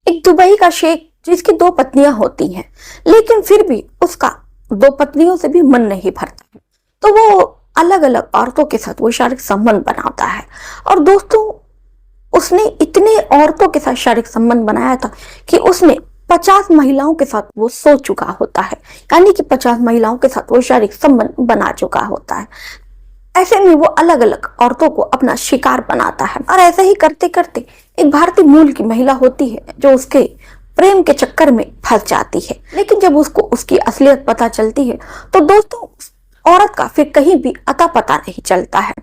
एक दुबई का शेख जिसकी 2 पत्नियां होती हैं, लेकिन फिर भी उसका 2 पत्नियों से भी मन नहीं भरता है, तो वो अलग अलग औरतों के साथ वो शारीरिक संबंध बनाता है। और दोस्तों, उसने इतने औरतों के साथ शारीरिक संबंध बनाया था कि उसने 50 महिलाओं के साथ वो सो चुका होता है, यानी कि 50 महिलाओं के साथ वो शारीरिक संबंध बना चुका होता है। ऐसे में वो अलग अलग औरतों को अपना शिकार बनाता है और ऐसे ही करते करते एक भारतीय मूल की महिला होती है जो उसके प्रेम के चक्कर में फंस जाती है। लेकिन जब उसको उसकी असलियत पता चलती है तो दोस्तों, औरत का फिर कहीं भी अता पता नहीं चलता है।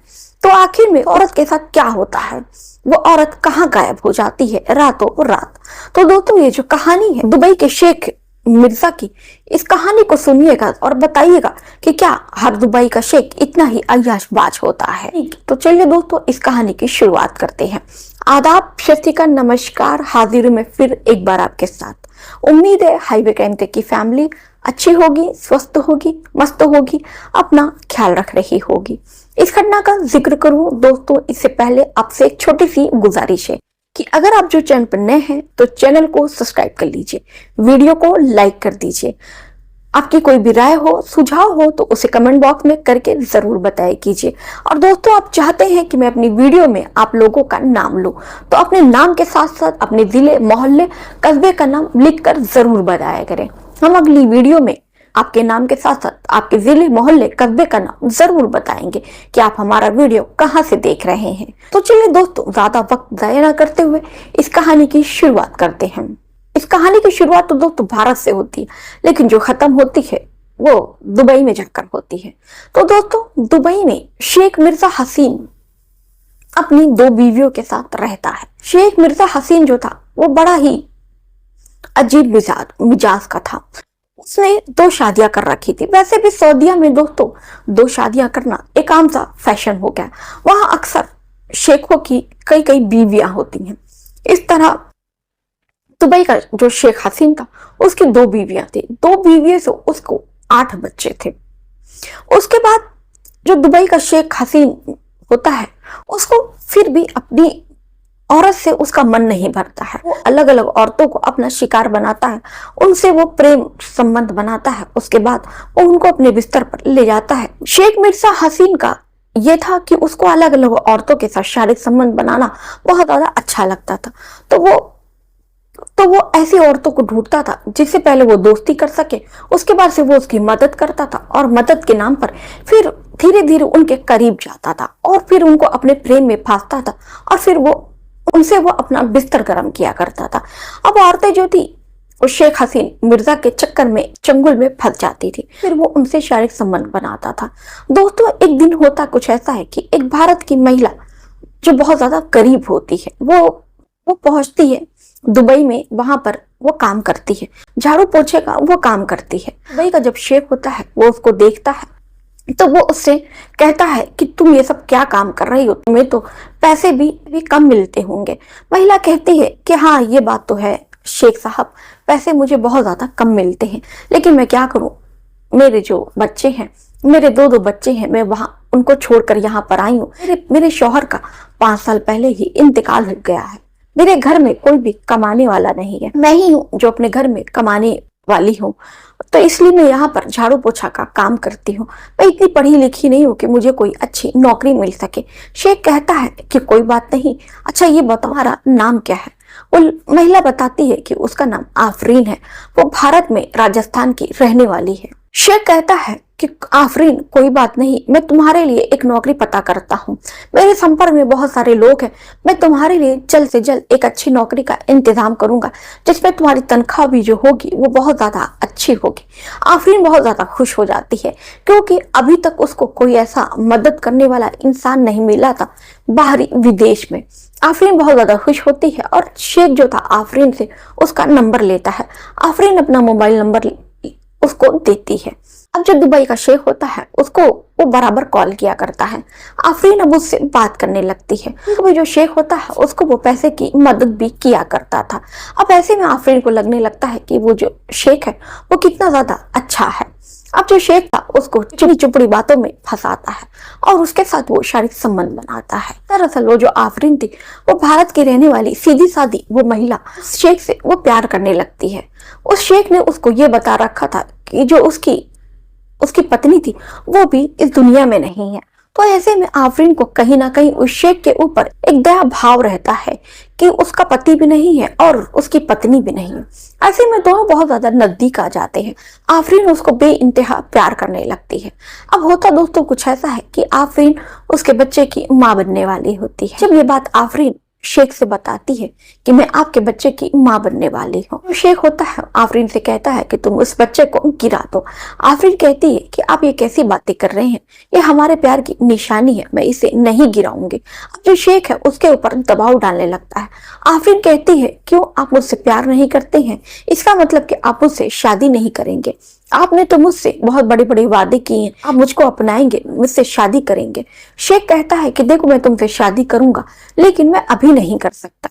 तो आखिर में औरत के साथ क्या होता है, वो औरत कहाँ गायब हो जाती है रातों रात। तो दोस्तों, ये जो कहानी है दुबई के शेख मिर्जा की, इस कहानी को सुनिएगा और बताइएगा कि क्या हर दुबई का शेख इतना ही अय्याशबाज होता है। तो चलिए दोस्तों, इस कहानी की शुरुआत करते हैं। आदाब, शस्तिका, नमस्कार, हाजिर में फिर एक बार आपके साथ। उम्मीद है हाईवे कैंटे की फैमिली अच्छी होगी, स्वस्थ होगी, मस्त होगी, अपना ख्याल रख रही होगी। इस घटना का जिक्र करूं दोस्तों, इससे पहले आपसे एक छोटी सी गुजारिश है कि अगर आप जो चैनल पर नए हैं तो चैनल को सब्सक्राइब कर लीजिए, वीडियो को लाइक कर दीजिए। आपकी कोई भी राय हो, सुझाव हो तो उसे कमेंट बॉक्स में करके जरूर बताया कीजिए। और दोस्तों, आप चाहते हैं कि मैं अपनी वीडियो में आप लोगों का नाम लूं तो अपने नाम के साथ साथ अपने जिले, मोहल्ले, कस्बे का नाम लिखकर जरूर बताया करें। हम अगली वीडियो में आपके नाम के साथ साथ आपके जिले, मोहल्ले, कस्बे का नाम जरूर बताएंगे कि आप हमारा वीडियो कहां से देख रहे हैं। तो चलिए दोस्तों, ज्यादा वक्त जाया ना करते हुए इस कहानी की शुरुआत करते हैं। इस कहानी की शुरुआत तो दोस्तों भारत से होती है, लेकिन जो खत्म होती है वो दुबई में जाकर होती है। तो दोस्तों, दुबई में शेख मिर्जा हसीन अपनी 2 बीवियों के साथ रहता है। शेख मिर्जा हसीन जो था वो बड़ा ही अजीब मिजाज का था। उसने 2 शादियां कर रखी थी। वैसे भी सऊदीया में दोस्तों 2 शादियां करना एक आम सा फैशन हो गया। वहां अक्सर शेखों की कई कई बीवियां होती हैं। इस तरह दुबई का जो शेख हसीन था उसकी 2 बीवियां थी। 2 बीवियों से उसको 8 बच्चे थे। उसके बाद जो दुबई का शेख हसीन होता है उसको फिर भी अपनी औरत से उसका मन नहीं भरता है। वो अलग अलग औरतों को अपना शिकार बनाता है, उनसे वो प्रेम संबंध बनाता है। उसके बाद वो उनको अपने बिस्तर पर ले जाता है। शेख मिर्जा हसीन का ये था कि उसको अलग अलग औरतों के साथ शारीरिक संबंध बनाना बहुत ज्यादा अच्छा लगता था। तो वो ऐसी औरतों को ढूंढता था जिससे पहले वो दोस्ती कर सके, उसके बाद से वो उसकी मदद करता था और मदद के नाम पर फिर धीरे धीरे उनके करीब जाता था और फिर उनको अपने प्रेम में फांसता था और फिर उनसे वो अपना बिस्तर गर्म किया करता था। अब औरतें जो थी वो शेख हसीन मिर्जा के चक्कर में, चंगुल में फंस जाती थी। फिर वो उनसे शारीरिक संबंध बनाता था। दोस्तों, एक दिन होता कुछ ऐसा है कि एक भारत की महिला जो बहुत ज्यादा गरीब होती है वो पहुंचती है दुबई में। वहां पर वो काम करती है, झाड़ू पोछे का वो काम करती है। दुबई का जब शेख होता है वो उसको देखता है तो वो उससे कहता है कि तुम ये सब क्या काम कर रही हो, तुम्हें तो पैसे भी कम मिलते होंगे। महिला कहती है कि हाँ, ये बात तो है शेख साहब, पैसे मुझे बहुत ज्यादा कम मिलते हैं, लेकिन मैं क्या करूं, मेरे जो बच्चे हैं, मेरे 2 बच्चे हैं, मैं वहां उनको छोड़कर यहाँ पर आई हूँ। मेरे शौहर का 5 साल पहले ही इंतकाल हो गया है। मेरे घर में कोई भी कमाने वाला नहीं है, मैं ही हूँ जो अपने घर में कमाने वाली हूँ। तो इसलिए मैं यहाँ पर झाड़ू पोछा का काम करती हूँ। मैं इतनी पढ़ी लिखी नहीं हूँ कि मुझे कोई अच्छी नौकरी मिल सके। शेख कहता है कि कोई बात नहीं, अच्छा ये बताओ तुम्हारा नाम क्या है। वो महिला बताती है कि उसका नाम आफरीन है, वो भारत में राजस्थान की रहने वाली है। शेख कहता है कि आफरीन, कोई बात नहीं, मैं तुम्हारे लिए एक नौकरी पता करता हूँ। मेरे संपर्क में बहुत सारे लोग हैं, मैं तुम्हारे लिए जल्द से जल्द एक अच्छी नौकरी का इंतजाम करूंगा जिसमें तुम्हारी तनख्वाह भी जो होगी वो बहुत ज्यादा अच्छी होगी। आफरीन बहुत ज्यादा खुश हो जाती है क्योंकि अभी तक उसको कोई ऐसा मदद करने वाला इंसान नहीं मिला था बाहरी विदेश में। आफरीन बहुत ज्यादा खुश होती है और शेख जो था आफरीन से उसका नंबर लेता है। आफरीन अपना मोबाइल नंबर उसको देती है। अब जो दुबई का शेख होता है उसको वो बराबर कॉल किया करता है। आफरीन अब उससे बात करने लगती है। कभी जो शेख होता है उसको वो पैसे की मदद भी किया करता था। अब ऐसे में आफरीन को लगने लगता है कि वो जो शेख है वो कितना ज्यादा अच्छा है। अब जो शेख था उसको चुपड़ी चुपड़ी बातों में फंसाता है और उसके साथ वो शारीरिक संबंध बनाता है। दरअसल वो जो आफरीन थी वो भारत की रहने वाली सीधी सादी वो महिला शेख से वो प्यार करने लगती है। उस शेख ने उसको ये बता रखा था कि जो उसकी पत्नी थी वो भी इस दुनिया में नहीं है। तो ऐसे में आफरीन को कहीं ना कहीं उस शेख के ऊपर एक दया भाव रहता है कि उसका पति भी नहीं है और उसकी पत्नी भी नहीं है। ऐसे में दोनों बहुत ज्यादा नजदीक आ जाते हैं। आफरीन उसको बेइंतहा प्यार करने लगती है। अब होता दोस्तों कुछ ऐसा है कि आफरीन उसके बच्चे की माँ बनने वाली होती है। जब ये बात आफरीन शेख से बताती है कि मैं आपके बच्चे की माँ बनने वाली हूँ, तो शेख होता है आफरीन से कहता है कि तुम उस बच्चे को गिरा दो। आफरीन कहती है कि आप ये कैसी बातें कर रहे हैं, ये हमारे प्यार की निशानी है, मैं इसे नहीं गिराऊंगी। अब जो शेख है उसके ऊपर दबाव डालने लगता है। आफरीन कहती है क्यों आप मुझसे प्यार नहीं करते हैं, इसका मतलब कि आप मुझसे शादी नहीं करेंगे। आपने तो मुझसे बहुत बड़े बड़े वादे किए हैं, आप मुझको अपनाएंगे, मुझसे शादी करेंगे। शेख कहता है कि देखो मैं तुमसे शादी करूंगा लेकिन मैं अभी नहीं कर सकता।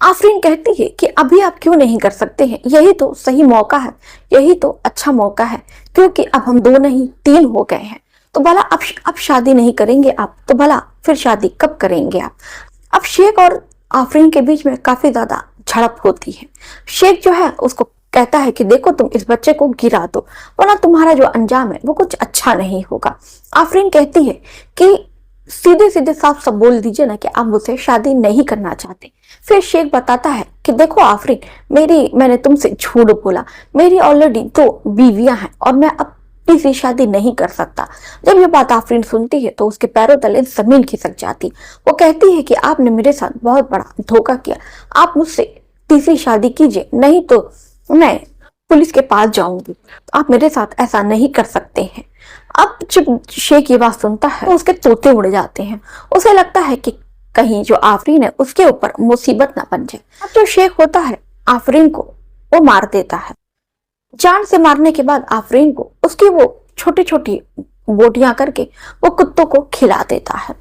आफरीन कहती है कि अभी आप क्यों नहीं कर सकते हैं, यही तो सही मौका है, यही तो अच्छा मौका है, क्योंकि अब हम 2 नहीं 3 हो गए हैं। तो भला अब शादी नहीं करेंगे आप, तो भला फिर शादी कब करेंगे आप। अब शेख और आफरीन के बीच में काफी ज्यादा झड़प होती है। शेख जो है उसको कहता है कि देखो तुम इस बच्चे को गिरा दो वरना तुम्हारा जो अंजाम है वो कुछ अच्छा नहीं होगा। आफरीन कहती है कि सीधे सीधे साफ साफ बोल दीजिए ना कि आप मुझसे शादी नहीं करना चाहते। फिर शेख बताता है कि देखो आफरीन, मैंने तुमसे झूठ बोला, मेरी ऑलरेडी 2 बीवियां हैं और मैं अब तीसरी शादी नहीं कर सकता। जब ये बात आफरीन सुनती है तो उसके पैरों तले जमीन खिसक जाती। वो कहती है कि आपने मेरे साथ बहुत बड़ा धोखा किया, आप मुझसे तीसरी शादी कीजिए, नहीं तो मैं पुलिस के पास जाऊंगी, आप मेरे साथ ऐसा नहीं कर सकते हैं। अब जब शेख ये बात सुनता है तो उसके तोते उड़ जाते हैं। उसे लगता है कि कहीं जो आफरीन है उसके ऊपर मुसीबत ना बन जाए। अब जो शेख होता है आफरीन को वो मार देता है। जान से मारने के बाद आफरीन को उसकी वो छोटी छोटी बोटियां करके वो कुत्तों को खिला देता है।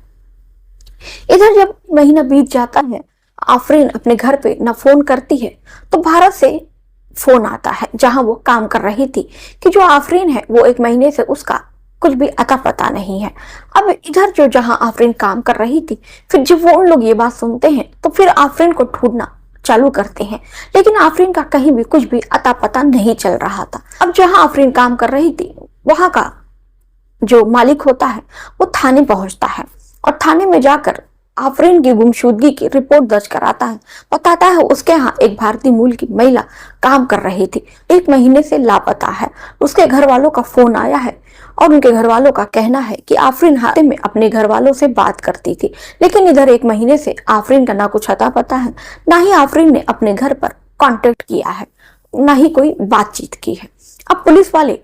इधर जब महीना बीत जाता है, आफरीन अपने घर पे न फोन करती है तो भारत से फोन आता है जहां वो काम कर रही थी कि जो आफरीन है वो 1 महीने से उसका कुछ भी अता पता नहीं है। अब इधर जो जहां आफरीन काम कर रही थी, फिर जब वो उन लोग ये बात सुनते हैं तो फिर आफरीन को ढूंढना चालू करते हैं, लेकिन आफरीन का कहीं भी कुछ भी अता पता नहीं चल रहा था। अब जहां आफरीन काम कर रही थी वहां का जो मालिक होता है वो थाने पहुंचता है और थाने में जाकर आफरीन की गुमशुदगी की रिपोर्ट दर्ज कराता है। बताता है उसके यहाँ एक भारतीय मूल की महिला काम कर रही थी, 1 महीने से लापता है। उसके घर वालों का फोन आया है और उनके घर वालों का कहना है कि आफरीन हाथे में अपने घर वालों से बात करती थी, लेकिन इधर 1 महीने से आफरीन का ना कुछ अता पता है, ना ही आफरीन ने अपने घर पर कांटेक्ट किया है, ना ही कोई बातचीत की है। अब पुलिस वाले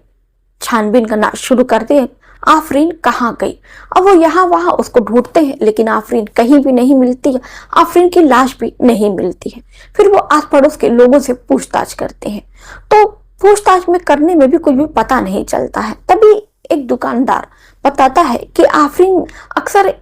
छानबीन करना शुरू करते हैं, आफरीन कहाँ गई। अब वो यहाँ वहां उसको ढूंढते हैं लेकिन आफरीन कहीं भी नहीं मिलती है, आफरीन की लाश भी नहीं मिलती है। फिर वो आस पड़ोस के लोगों से पूछताछ करते हैं तो पूछताछ में करने में भी कुछ भी पता नहीं चलता है। तभी एक दुकानदार बताता है कि आफरीन अक्सर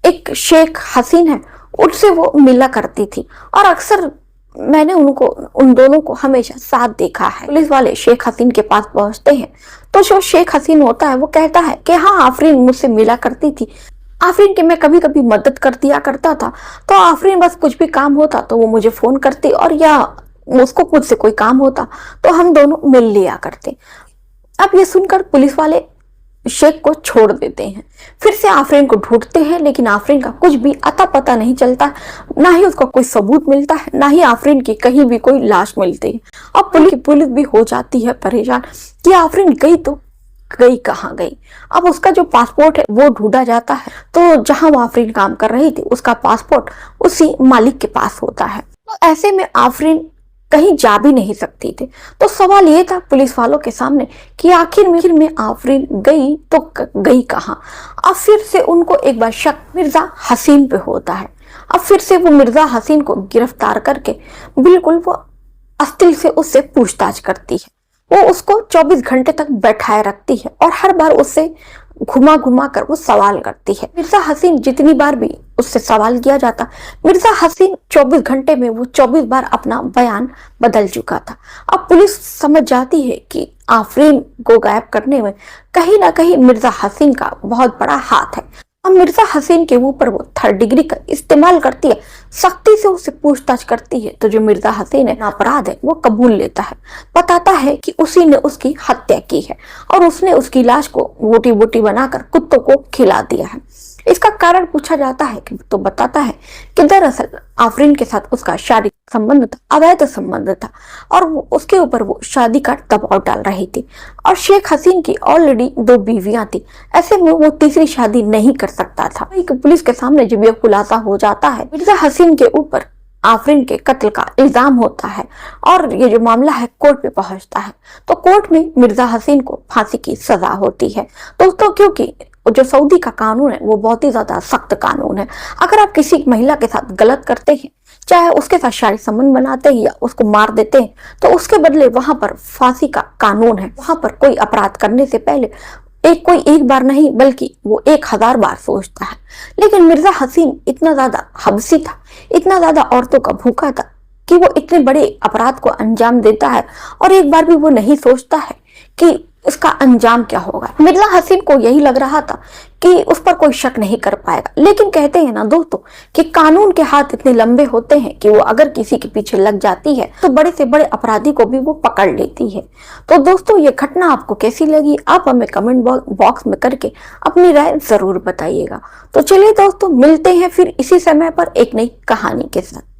एक शेख हसीन है उनसे वो मिला करती थी और अक्सर मैंने उन दोनों को हमेशा साथ देखा है। पुलिस वाले शेख हसीन के पास पहुंचते हैं तो जो शेख हसीन होता है वो कहता है कि हाँ आफरीन मुझसे मिला करती थी, आफरीन की मैं कभी कभी मदद कर दिया करता था, तो आफरीन बस कुछ भी काम होता तो वो मुझे फोन करती और या उसको मुझसे कोई काम होता तो हम दोनों मिल लिया करते। अब ये सुनकर पुलिस वाले शेख को छोड़ देते हैं। फिर से आफरीन को ढूंढते हैं लेकिन आफरीन का कुछ भी अता पता नहीं चलता, ना ही उसका कोई सबूत मिलता है, ना ही आफरीन की कहीं भी कोई लाश मिलती है। अब पुलिस भी हो जाती है परेशान कि आफरीन गई तो गई कहाँ गई। अब उसका जो पासपोर्ट है वो ढूंढा जाता है तो जहां वो आफरीन काम कर रही थी उसका पासपोर्ट उसी मालिक के पास होता है। तो ऐसे में आफरीन कहीं जा भी नहीं सकती थी। तो सवाल ये था पुलिस वालों के सामने कि आखिर में आफरीन गई तो गई कहाँ। अब फिर से उनको एक बार शक मिर्जा हसीन पे होता है। अब फिर से वो मिर्जा हसीन को गिरफ्तार करके बिल्कुल वो अस्तिल से उससे पूछताछ करती है। वो उसको 24 घंटे तक बैठाए रखती है और हर बार उससे घुमा घुमा कर वो सवाल करती है। मिर्जा हसीन जितनी बार भी उससे सवाल किया जाता, मिर्जा हसीन 24 घंटे में वो 24 बार अपना बयान बदल चुका था। अब पुलिस समझ जाती है कि आफरीन को गायब करने में कहीं ना कहीं मिर्जा हसीन का बहुत बड़ा हाथ है। अब मिर्जा हसीन के ऊपर वो 3rd डिग्री का इस्तेमाल करती है, सख्ती से उससे पूछताछ करती है। तो जो मिर्जा हसीन है अपराध है वो कबूल लेता है, बताता है कि उसी ने उसकी हत्या की है और उसने उसकी लाश को बोटी बोटी बनाकर कुत्तों को खिला दिया है। इसका कारण पूछा जाता है कि तो बताता है कि दरअसल आफरीन के साथ उसका शारीरिक संबंध था, अवैध संबंध था और उसके ऊपर वो शादी का दबाव डाल रही थी और शेख हसीन की ऑलरेडी 2 बीवियां थी, ऐसे में वो तीसरी शादी नहीं कर सकता था। पुलिस के सामने जब यह खुलासा हो जाता है, मिर्जा हसीन के ऊपर आफरीन के कत्ल का इल्जाम होता है और ये जो मामला है कोर्ट पे पहुंचता है, तो कोर्ट में मिर्जा हसीन को फांसी की सजा होती है। दोस्तों, क्योंकि जो सऊदी का कानून है वो बहुत ही ज्यादा सख्त कानून है। अगर आप किसी महिला के साथ गलत करते हैं, चाहे उसके साथ शारीरिक संबंध बनाते हैं या उसको मार देते हैं, तो उसके बदले वहां पर फांसी का कानून है। वहां पर कोई अपराध करने से पहले कोई एक बार नहीं बल्कि वो 1000 बार सोचता है। लेकिन मिर्जा हसीन इतना ज्यादा हबसी था, इतना ज्यादा औरतों का भूखा था कि वो इतने बड़े अपराध को अंजाम देता है और एक बार भी वो नहीं सोचता है कि इसका अंजाम क्या होगा। मिर्जा हसीन को यही लग रहा था कि उस पर कोई शक नहीं कर पाएगा। लेकिन कहते हैं ना दोस्तों कि कानून के हाथ इतने लंबे होते हैं कि वो अगर किसी के पीछे लग जाती है तो बड़े से बड़े अपराधी को भी वो पकड़ लेती है। तो दोस्तों, ये घटना आपको कैसी लगी, आप हमें कमेंट बॉक्स में करके अपनी राय जरूर बताइएगा। तो चलिए दोस्तों, मिलते हैं फिर इसी समय पर एक नई कहानी के साथ।